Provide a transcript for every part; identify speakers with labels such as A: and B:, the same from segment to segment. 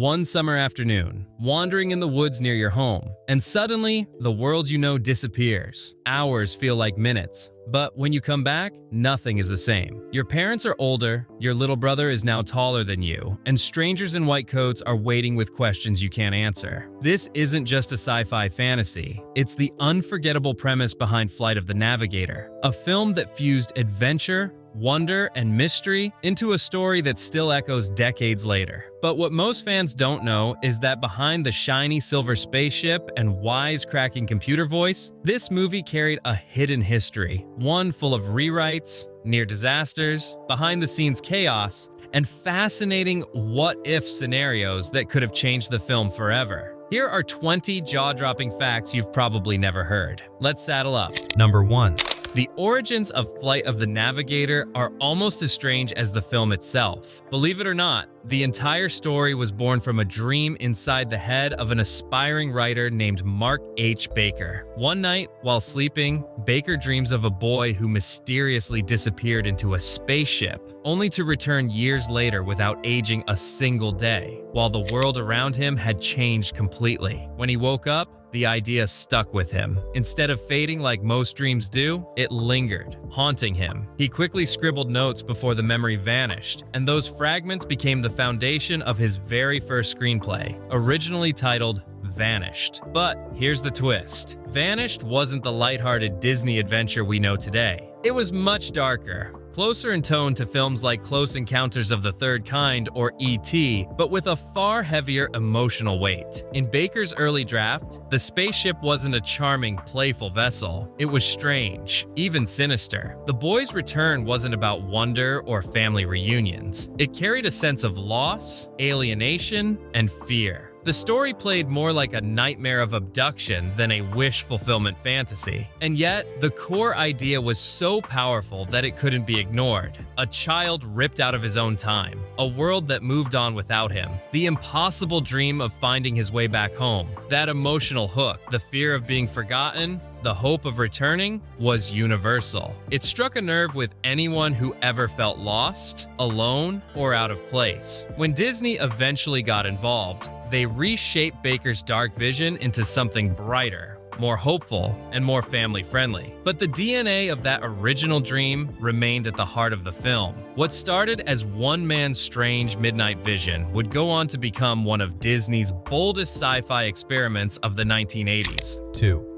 A: One summer afternoon, wandering in the woods near your home, and suddenly, the world you know disappears. Hours feel like minutes, but when you come back, nothing is the same. Your parents are older, your little brother is now taller than you, and strangers in white coats are waiting with questions you can't answer. This isn't just a sci-fi fantasy, it's the unforgettable premise behind Flight of the Navigator, a film that fused adventure, wonder, and mystery into a story that still echoes decades later. But what most fans don't know is that behind the shiny silver spaceship and wisecracking computer voice, this movie carried a hidden history, one full of rewrites, near disasters, behind-the-scenes chaos, and fascinating what-if scenarios that could have changed the film forever. Here are 20 jaw-dropping facts you've probably never heard. Let's saddle up.
B: Number 1.
A: The origins of Flight of the Navigator are almost as strange as the film itself. Believe it or not, the entire story was born from a dream inside the head of an aspiring writer named Mark H. Baker. One night, while sleeping, Baker dreams of a boy who mysteriously disappeared into a spaceship, only to return years later without aging a single day, while the world around him had changed completely. When he woke up, the idea stuck with him. Instead of fading like most dreams do, it lingered, haunting him. He quickly scribbled notes before the memory vanished, and those fragments became the foundation of his very first screenplay, originally titled Vanished. But here's the twist. Vanished wasn't the lighthearted Disney adventure we know today. It was much darker, closer in tone to films like Close Encounters of the Third Kind or E.T., but with a far heavier emotional weight. In Baker's early draft, the spaceship wasn't a charming, playful vessel. It was strange, even sinister. The boy's return wasn't about wonder or family reunions. It carried a sense of loss, alienation, and fear. The story played more like a nightmare of abduction than a wish fulfillment fantasy. And yet, the core idea was so powerful that it couldn't be ignored. A child ripped out of his own time, a world that moved on without him, the impossible dream of finding his way back home. That emotional hook, the fear of being forgotten, the hope of returning, was universal. It struck a nerve with anyone who ever felt lost, alone, or out of place. When Disney eventually got involved, they reshaped Baker's dark vision into something brighter, more hopeful, and more family-friendly. But the DNA of that original dream remained at the heart of the film. What started as one man's strange midnight vision would go on to become one of Disney's boldest sci-fi experiments of the 1980s.
B: 2.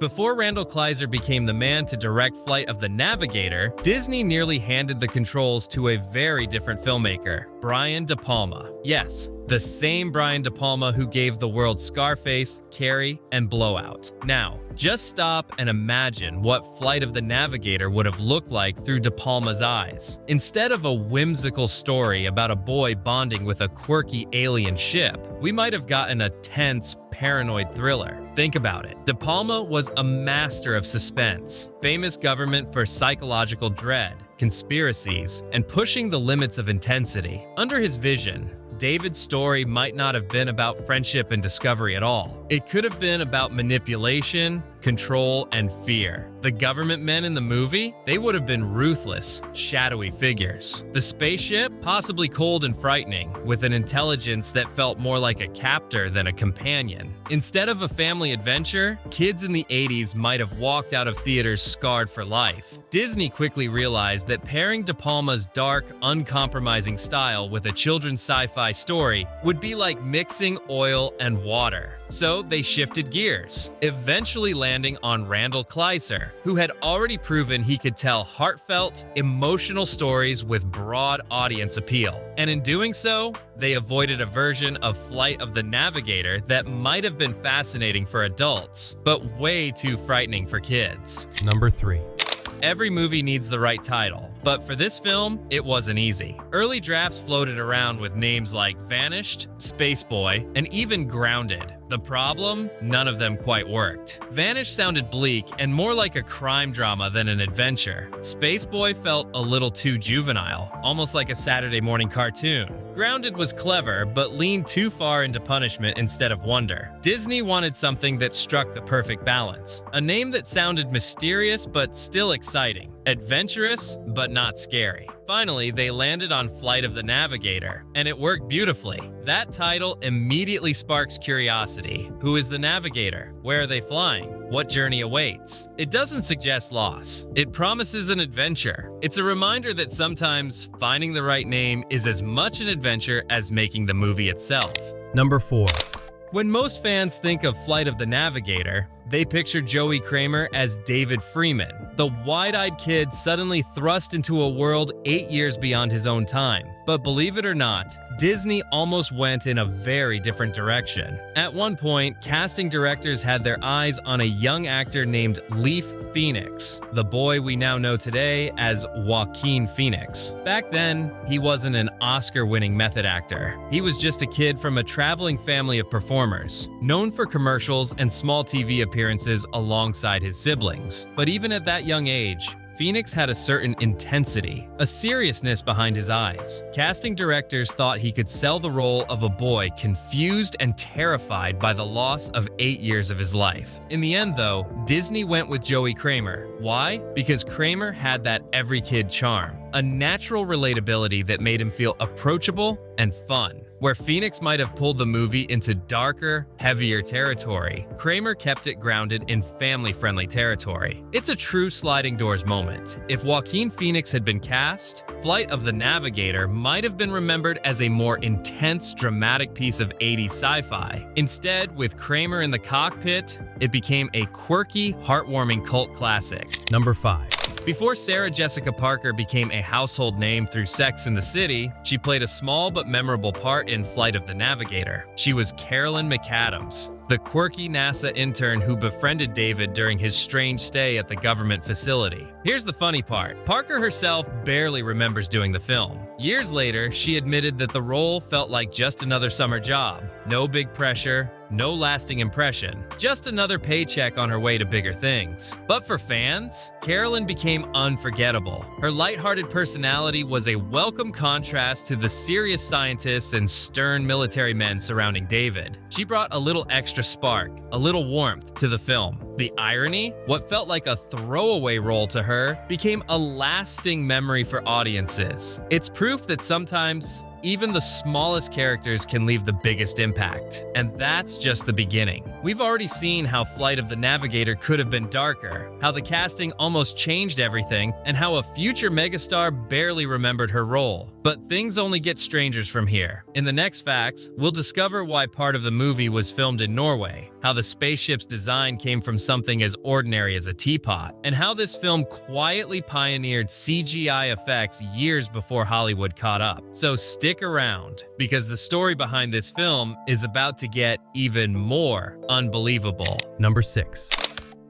A: Before Randall Kleiser became the man to direct Flight of the Navigator, Disney nearly handed the controls to a very different filmmaker, Brian De Palma. Yes, the same Brian De Palma who gave the world Scarface, Carrie, and Blowout. Now, just stop and imagine what Flight of the Navigator would have looked like through De Palma's eyes. Instead of a whimsical story about a boy bonding with a quirky alien ship, we might have gotten a tense, paranoid thriller. Think about it. De Palma was a master of suspense, famous government for psychological dread, conspiracies, and pushing the limits of intensity. Under his vision, David's story might not have been about friendship and discovery at all. It could have been about manipulation, control, and fear. The government men in the movie, they would have been ruthless, shadowy figures. The spaceship, possibly cold and frightening, with an intelligence that felt more like a captor than a companion. Instead of a family adventure, kids in the 80s might have walked out of theaters scarred for life. Disney quickly realized that pairing De Palma's dark, uncompromising style with a children's sci-fi story would be like mixing oil and water. So they shifted gears, eventually landing on Randall Kleiser, who had already proven he could tell heartfelt, emotional stories with broad audience appeal. And in doing so, they avoided a version of Flight of the Navigator that might have been fascinating for adults, but way too frightening for kids.
B: Number 3.
A: Every movie needs the right title, but for this film, it wasn't easy. Early drafts floated around with names like Vanished, Spaceboy, and even Grounded. The problem? None of them quite worked. Vanished sounded bleak and more like a crime drama than an adventure. Spaceboy felt a little too juvenile, almost like a Saturday morning cartoon. Grounded was clever, but leaned too far into punishment instead of wonder. Disney wanted something that struck the perfect balance. A name that sounded mysterious but still exciting. adventurous, but not scary. Finally, they landed on Flight of the Navigator, and it worked beautifully. That title immediately sparks curiosity. Who is the Navigator? Where are they flying? What journey awaits? It doesn't suggest loss. It promises an adventure. It's a reminder that sometimes finding the right name is as much an adventure as making the movie itself.
B: Number 4.
A: When most fans think of Flight of the Navigator, they picture Joey Cramer as David Freeman, the wide-eyed kid suddenly thrust into a world 8 years beyond his own time. But believe it or not, Disney almost went in a very different direction. At one point, casting directors had their eyes on a young actor named Leaf Phoenix, the boy we now know today as Joaquin Phoenix. Back then, he wasn't an Oscar-winning method actor. He was just a kid from a traveling family of performers, known for commercials and small TV appearances alongside his siblings. But even at that young age, Phoenix had a certain intensity, a seriousness behind his eyes. Casting directors thought he could sell the role of a boy confused and terrified by the loss of 8 years of his life. In the end, though, Disney went with Joey Cramer. Why? Because Cramer had that every kid charm, a natural relatability that made him feel approachable and fun. Where Phoenix might have pulled the movie into darker, heavier territory, Cramer kept it grounded in family-friendly territory. It's a true sliding doors moment. If Joaquin Phoenix had been cast, Flight of the Navigator might have been remembered as a more intense, dramatic piece of 80s sci-fi. Instead, with Cramer in the cockpit, it became a quirky, heartwarming cult classic.
B: Number 5.
A: Before Sarah Jessica Parker became a household name through Sex and the City, she played a small but memorable part in Flight of the Navigator. She was Carolyn McAdams, the quirky NASA intern who befriended David during his strange stay at the government facility. Here's the funny part. Parker herself barely remembers doing the film. Years later, she admitted that the role felt like just another summer job. No big pressure, no lasting impression, just another paycheck on her way to bigger things. But for fans, Carolyn became unforgettable. Her lighthearted personality was a welcome contrast to the serious scientists and stern military men surrounding David. She brought a little extra spark, a little warmth to the film. The irony, what felt like a throwaway role to her, became a lasting memory for audiences. It's proof that sometimes even the smallest characters can leave the biggest impact. And that's just the beginning. We've already seen how Flight of the Navigator could have been darker, how the casting almost changed everything, and how a future megastar barely remembered her role. But things only get stranger from here. In the next facts, we'll discover why part of the movie was filmed in Norway, how the spaceship's design came from something as ordinary as a teapot, and how this film quietly pioneered CGI effects years before Hollywood caught up. So stick around, because the story behind this film is about to get even more unbelievable.
B: Number 6.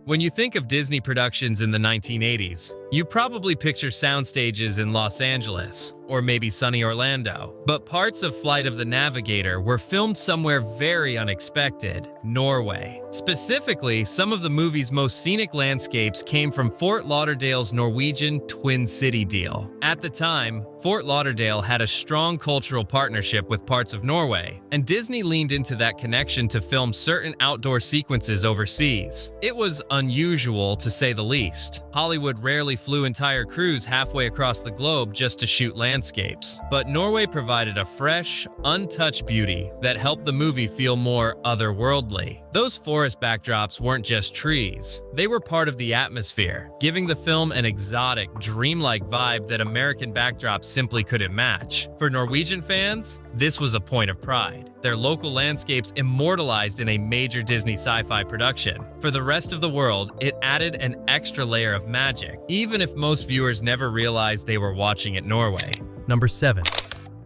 A: When you think of Disney productions in the 1980s, you probably picture sound stages in Los Angeles, or maybe sunny Orlando. But parts of Flight of the Navigator were filmed somewhere very unexpected, Norway. Specifically, some of the movie's most scenic landscapes came from Fort Lauderdale's Norwegian Twin City deal. At the time, Fort Lauderdale had a strong cultural partnership with parts of Norway, and Disney leaned into that connection to film certain outdoor sequences overseas. It was unusual, to say the least. Hollywood rarely flew entire crews halfway across the globe just to shoot landscapes. But Norway provided a fresh, untouched beauty that helped the movie feel more otherworldly. Those forest backdrops weren't just trees. They were part of the atmosphere, giving the film an exotic, dreamlike vibe that American backdrops simply couldn't match. For Norwegian fans, this was a point of pride. Their local landscapes immortalized in a major Disney sci-fi production. For the rest of the world, it added an extra layer of magic, even if most viewers never realized they were watching it Norway.
B: Number 7.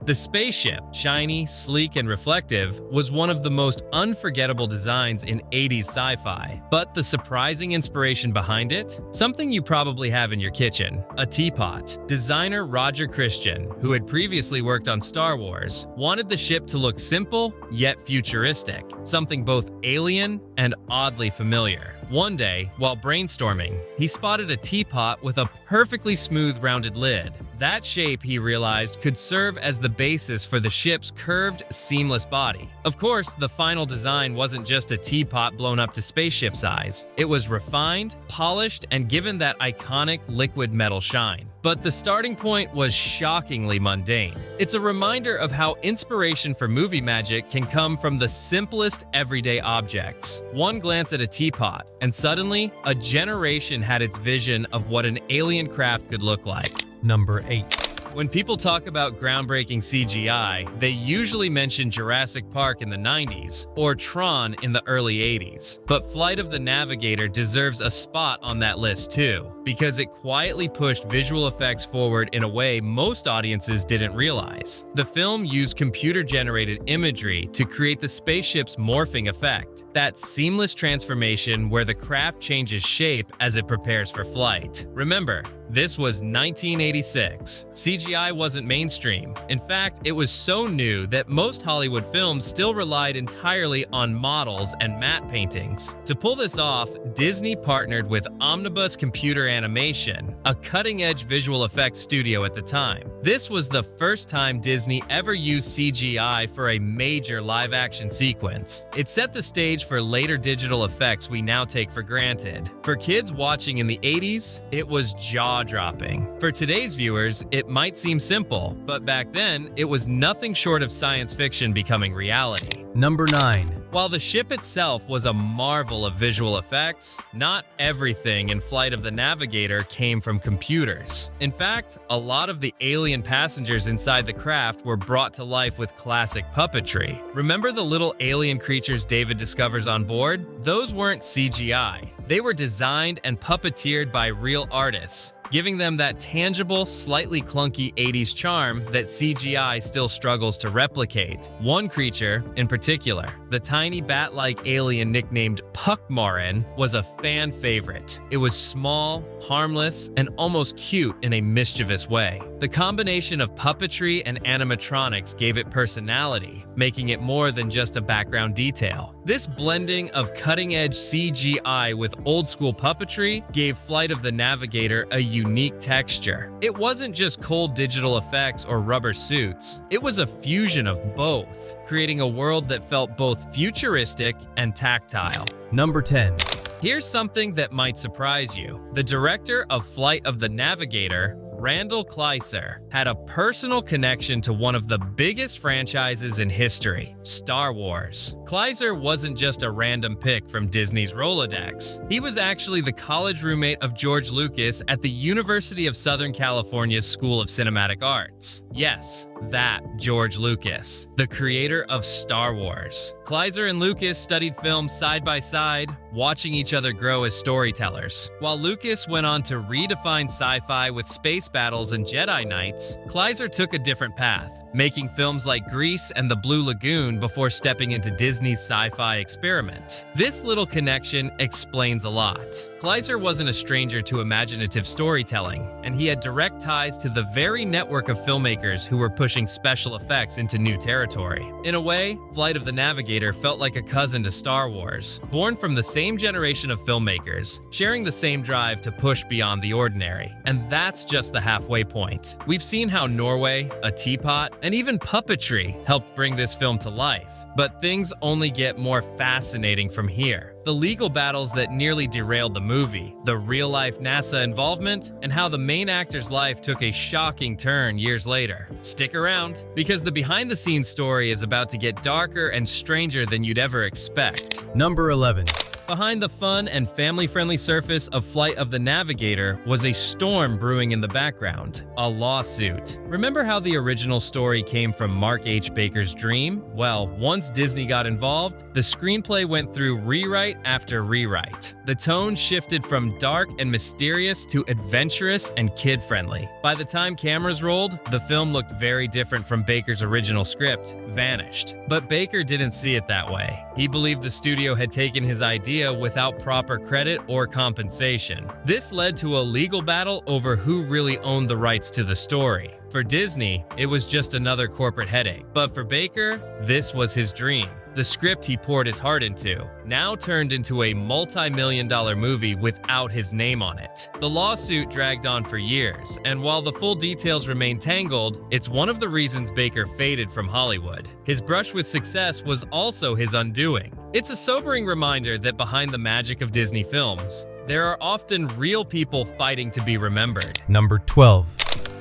A: The spaceship, shiny, sleek, and reflective, was one of the most unforgettable designs in 80s sci-fi. But the surprising inspiration behind it? Something you probably have in your kitchen, a teapot. Designer Roger Christian, who had previously worked on Star Wars, wanted the ship to look simple, yet futuristic, something both alien and oddly familiar. One day, while brainstorming, he spotted a teapot with a perfectly smooth rounded lid. That shape, he realized, could serve as the basis for the ship's curved, seamless body. Of course, the final design wasn't just a teapot blown up to spaceship size. It was refined, polished, and given that iconic liquid metal shine. But the starting point was shockingly mundane. It's a reminder of how inspiration for movie magic can come from the simplest everyday objects. One glance at a teapot, and suddenly, a generation had its vision of what an alien craft could look like.
B: Number 8.
A: When people talk about groundbreaking CGI, they usually mention Jurassic Park in the 90s or Tron in the early 80s. But Flight of the Navigator deserves a spot on that list too, because it quietly pushed visual effects forward in a way most audiences didn't realize. The film used computer-generated imagery to create the spaceship's morphing effect, that seamless transformation where the craft changes shape as it prepares for flight. Remember, this was 1986. CGI wasn't mainstream. In fact, it was so new that most Hollywood films still relied entirely on models and matte paintings. To pull this off, Disney partnered with Omnibus Computer Animation, a cutting-edge visual effects studio at the time. This was the first time Disney ever used CGI for a major live-action sequence. It set the stage for later digital effects we now take for granted. For kids watching in the 80s, it was jaw-dropping. For today's viewers, it might seem simple, but back then, it was nothing short of science fiction becoming reality.
B: Number 9.
A: While the ship itself was a marvel of visual effects, not everything in Flight of the Navigator came from computers. In fact, a lot of the alien passengers inside the craft were brought to life with classic puppetry. Remember the little alien creatures David discovers on board? Those weren't CGI. They were designed and puppeteered by real artists, giving them that tangible, slightly clunky 80s charm that CGI still struggles to replicate. One creature, in particular, the tiny bat-like alien nicknamed Puckmarin, was a fan favorite. It was small, harmless, and almost cute in a mischievous way. The combination of puppetry and animatronics gave it personality, making it more than just a background detail. This blending of cutting-edge CGI with old-school puppetry gave Flight of the Navigator a unique texture. It wasn't just cold digital effects or rubber suits. It was a fusion of both, creating a world that felt both futuristic and tactile.
B: Number 10.
A: Here's something that might surprise you. The director of Flight of the Navigator, Randall Kleiser, had a personal connection to one of the biggest franchises in history, Star Wars. Kleiser wasn't just a random pick from Disney's Rolodex. He was actually the college roommate of George Lucas at the University of Southern California's School of Cinematic Arts. Yes, that George Lucas, the creator of Star Wars. Kleiser and Lucas studied film side by side, watching each other grow as storytellers. While Lucas went on to redefine sci-fi with space battles and Jedi Knights, Kleiser took a different path, making films like Grease and The Blue Lagoon before stepping into Disney's sci-fi experiment. This little connection explains a lot. Kleiser wasn't a stranger to imaginative storytelling, and he had direct ties to the very network of filmmakers who were pushing special effects into new territory. In a way, Flight of the Navigator felt like a cousin to Star Wars, born from the same generation of filmmakers, sharing the same drive to push beyond the ordinary. And that's just the halfway point. We've seen how Norway, a teapot, and even puppetry helped bring this film to life. But things only get more fascinating from here. The legal battles that nearly derailed the movie, the real-life NASA involvement, and how the main actor's life took a shocking turn years later. Stick around, because the behind-the-scenes story is about to get darker and stranger than you'd ever expect.
B: Number 11.
A: Behind the fun and family-friendly surface of Flight of the Navigator was a storm brewing in the background, a lawsuit. Remember how the original story came from Mark H. Baker's dream? Well, once Disney got involved, the screenplay went through rewrite after rewrite. The tone shifted from dark and mysterious to adventurous and kid-friendly. By the time cameras rolled, the film looked very different from Baker's original script, Vanished. But Baker didn't see it that way. He believed the studio had taken his idea without proper credit or compensation. This led to a legal battle over who really owned the rights to the story. For Disney, it was just another corporate headache. But for Baker, this was his dream. The script he poured his heart into, now turned into a multi-million-dollar movie without his name on it. The lawsuit dragged on for years, and while the full details remain tangled, it's one of the reasons Baker faded from Hollywood. His brush with success was also his undoing. It's a sobering reminder that behind the magic of Disney films, there are often real people fighting to be remembered.
B: Number 12.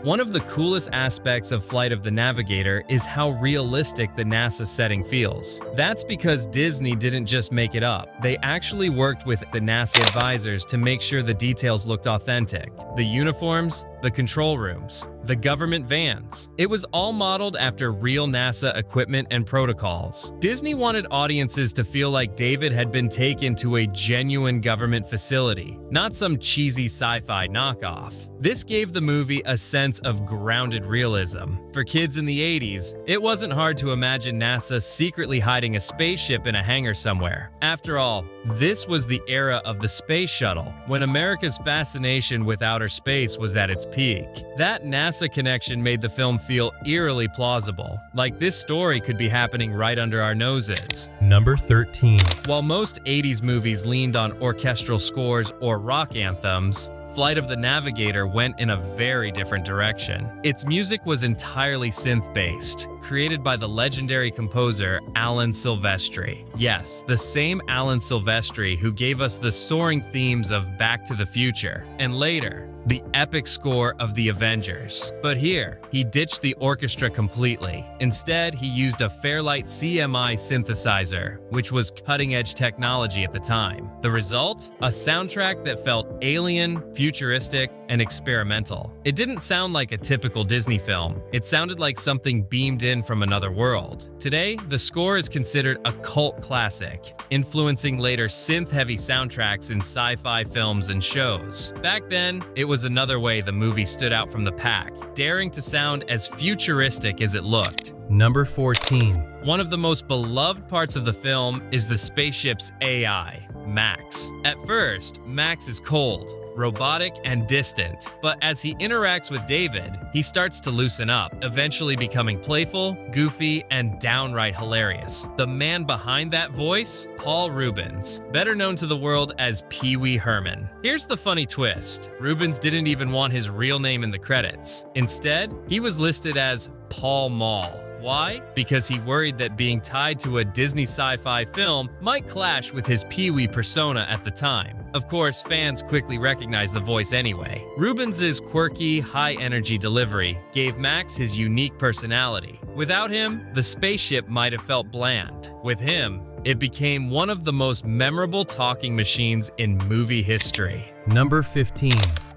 A: One of the coolest aspects of Flight of the Navigator is how realistic the NASA setting feels. That's because Disney didn't just make it up. They actually worked with the NASA advisors to make sure the details looked authentic. The uniforms, the control rooms, the government vans. It was all modeled after real NASA equipment and protocols. Disney wanted audiences to feel like David had been taken to a genuine government facility, not some cheesy sci-fi knockoff. This gave the movie a sense of grounded realism. For kids in the 80s, it wasn't hard to imagine NASA secretly hiding a spaceship in a hangar somewhere. After all, this was the era of the space shuttle, when America's fascination with outer space was at its peak. That NASA connection made the film feel eerily plausible, like this story could be happening right under our noses.
B: Number 13.
A: While most 80s movies leaned on orchestral scores or rock anthems, Flight of the Navigator went in a very different direction. Its music was entirely synth-based, created by the legendary composer Alan Silvestri. Yes, the same Alan Silvestri who gave us the soaring themes of Back to the Future, and later, the epic score of The Avengers. But here, he ditched the orchestra completely. Instead, he used a Fairlight CMI synthesizer, which was cutting-edge technology at the time. The result? A soundtrack that felt alien, futuristic, and experimental. It didn't sound like a typical Disney film. It sounded like something beamed in from another world. Today, the score is considered a cult classic, influencing later synth-heavy soundtracks in sci-fi films and shows. Back then, it was another way the movie stood out from the pack, daring to sound as futuristic as it looked.
B: Number 14.
A: One of the most beloved parts of the film is the spaceship's AI, Max. At first, Max is cold, robotic, and distant, but as he interacts with David, he starts to loosen up, eventually becoming playful, goofy, and downright hilarious. The man behind that voice? Paul Reubens, better known to the world as Pee Wee Herman. Here's the funny twist. Reubens didn't even want his real name in the credits. Instead, he was listed as Paul Mall. Why? Because he worried that being tied to a Disney sci-fi film might clash with his Pee-wee persona at the time. Of course, fans quickly recognized the voice anyway. Reubens' quirky, high-energy delivery gave Max his unique personality. Without him, the spaceship might have felt bland. With him, it became one of the most memorable talking machines in movie history.
B: Number 15.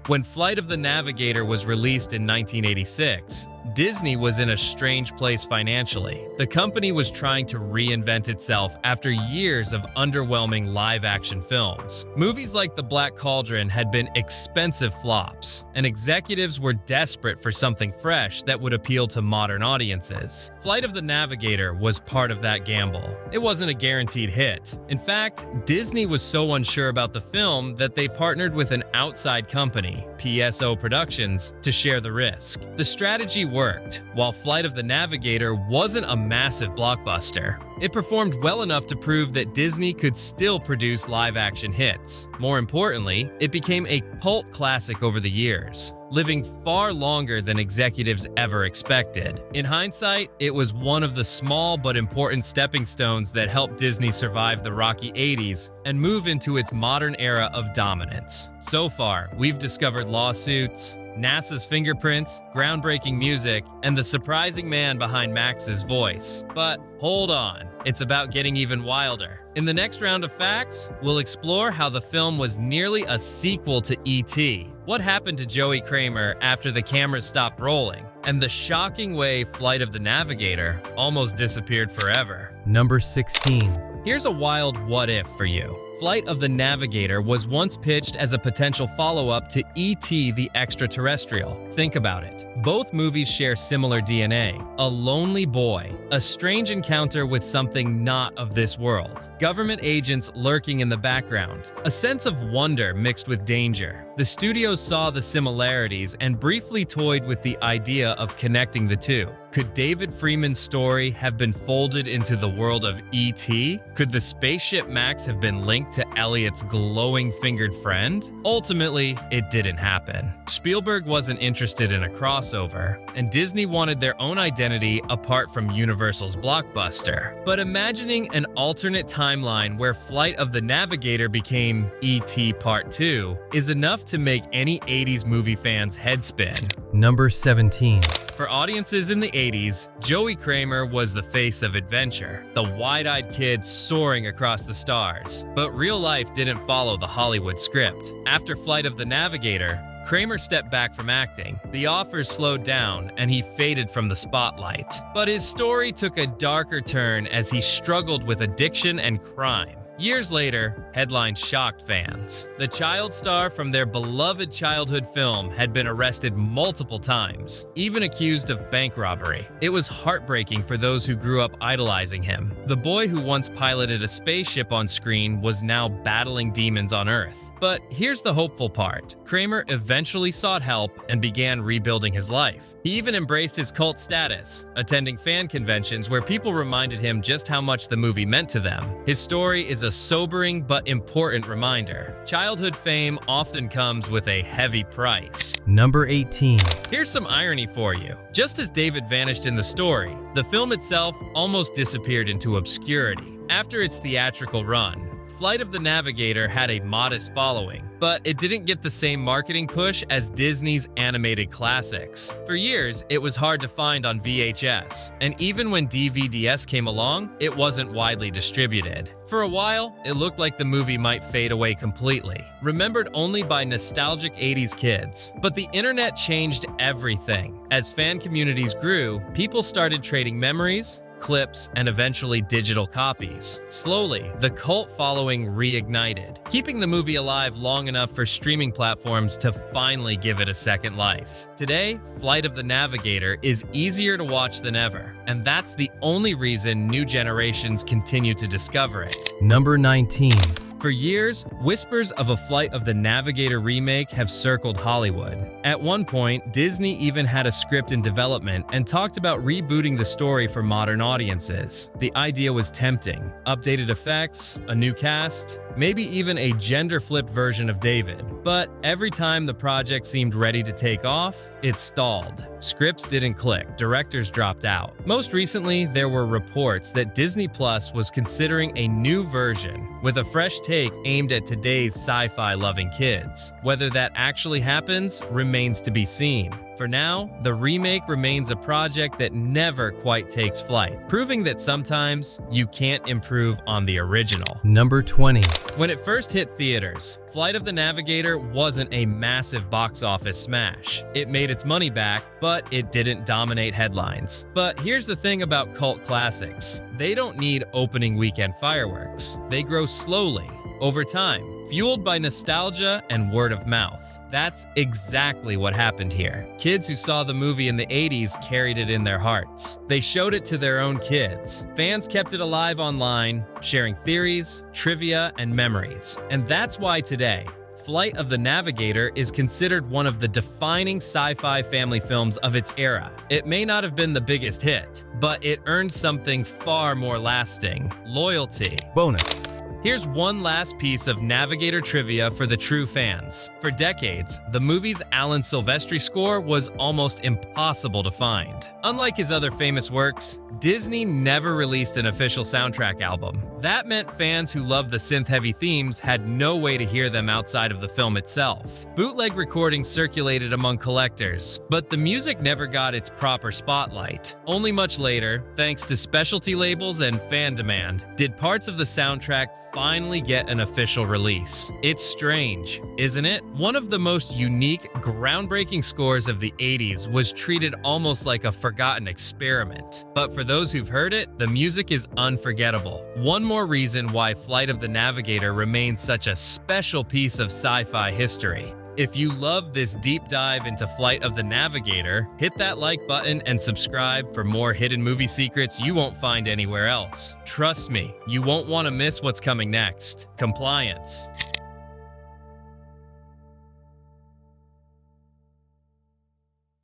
A: When Flight of the Navigator was released in 1986, Disney was in a strange place financially. The company was trying to reinvent itself after years of underwhelming live-action films. Movies like The Black Cauldron had been expensive flops, and executives were desperate for something fresh that would appeal to modern audiences. Flight of the Navigator was part of that gamble. It wasn't a guaranteed hit. In fact, Disney was so unsure about the film that they partnered with an outside company, PSO Productions, to share the risk. The strategy worked. While Flight of the Navigator wasn't a massive blockbuster, it performed well enough to prove that Disney could still produce live-action hits. More importantly, it became a cult classic over the years, living far longer than executives ever expected. In hindsight, it was one of the small but important stepping stones that helped Disney survive the rocky 80s and move into its modern era of dominance. So far, we've discovered lawsuits, NASA's fingerprints, groundbreaking music, and the surprising man behind Max's voice. But hold on, it's about getting even wilder. In the next round of facts, we'll explore how the film was nearly a sequel to E.T., what happened to Joey Cramer after the cameras stopped rolling, and the shocking way Flight of the Navigator almost disappeared forever.
B: Number 16.
A: Here's a wild what if for you. Flight of the Navigator was once pitched as a potential follow-up to E.T. the Extraterrestrial. Think about it. Both movies share similar DNA. A lonely boy, a strange encounter with something not of this world, government agents lurking in the background, a sense of wonder mixed with danger. The studios saw the similarities and briefly toyed with the idea of connecting the two. Could David Freeman's story have been folded into the world of E.T.? Could the spaceship Max have been linked to Elliot's glowing-fingered friend? Ultimately, it didn't happen. Spielberg wasn't interested in a crossover, and Disney wanted their own identity apart from Universal's blockbuster. But imagining an alternate timeline where Flight of the Navigator became E.T. Part 2 is enough to make any 80s movie fan's head spin.
B: Number 17.
A: For audiences in the 80s, Joey Cramer was the face of adventure, the wide-eyed kid soaring across the stars. But real life didn't follow the Hollywood script. After Flight of the Navigator, Cramer stepped back from acting. The offers slowed down, and he faded from the spotlight. But his story took a darker turn as he struggled with addiction and crime. Years later, headlines shocked fans. The child star from their beloved childhood film had been arrested multiple times, even accused of bank robbery. It was heartbreaking for those who grew up idolizing him. The boy who once piloted a spaceship on screen was now battling demons on Earth. But here's the hopeful part. Cramer eventually sought help and began rebuilding his life. He even embraced his cult status, attending fan conventions where people reminded him just how much the movie meant to them. His story is a sobering but important reminder. Childhood fame often comes with a heavy price.
B: Number 18.
A: Here's some irony for you. Just as David vanished in the story, the film itself almost disappeared into obscurity. After its theatrical run, Flight of the Navigator had a modest following, but it didn't get the same marketing push as Disney's animated classics. For years, it was hard to find on VHS, and even when DVD-S came along, it wasn't widely distributed. For a while, it looked like the movie might fade away completely, remembered only by nostalgic 80s kids. But the internet changed everything. As fan communities grew, people started trading memories, clips, and eventually digital copies. Slowly, the cult following reignited, keeping the movie alive long enough for streaming platforms to finally give it a second life. Today, Flight of the Navigator is easier to watch than ever, and that's the only reason new generations continue to discover it.
B: Number 19.
A: For years, whispers of a Flight of the Navigator remake have circled Hollywood. At one point, Disney even had a script in development and talked about rebooting the story for modern audiences. The idea was tempting. Updated effects, a new cast, maybe even a gender-flipped version of David. But every time the project seemed ready to take off, it stalled. Scripts didn't click, directors dropped out. Most recently, there were reports that Disney Plus was considering a new version with a fresh take aimed at today's sci-fi loving kids. Whether that actually happens remains to be seen. For now, the remake remains a project that never quite takes flight, proving that sometimes you can't improve on the original.
B: Number 20.
A: When it first hit theaters, Flight of the Navigator wasn't a massive box office smash. It made its money back, but it didn't dominate headlines. But here's the thing about cult classics. They don't need opening weekend fireworks. They grow slowly, over time, fueled by nostalgia and word of mouth. That's exactly what happened here. Kids who saw the movie in the 80s carried it in their hearts. They showed it to their own kids. Fans kept it alive online, sharing theories, trivia, and memories. And that's why today, Flight of the Navigator is considered one of the defining sci-fi family films of its era. It may not have been the biggest hit, but it earned something far more lasting: loyalty.
B: Bonus.
A: Here's one last piece of Navigator trivia for the true fans. For decades, the movie's Alan Silvestri score was almost impossible to find. Unlike his other famous works, Disney never released an official soundtrack album. That meant fans who loved the synth-heavy themes had no way to hear them outside of the film itself. Bootleg recordings circulated among collectors, but the music never got its proper spotlight. Only much later, thanks to specialty labels and fan demand, did parts of the soundtrack finally get an official release. It's strange, isn't it? One of the most unique, groundbreaking scores of the 80s was treated almost like a forgotten experiment. But for those who've heard it, the music is unforgettable. One more reason why Flight of the Navigator remains such a special piece of sci-fi history. If you love this deep dive into Flight of the Navigator, hit that like button and subscribe for more hidden movie secrets you won't find anywhere else. Trust me, you won't want to miss what's coming next. Compliance.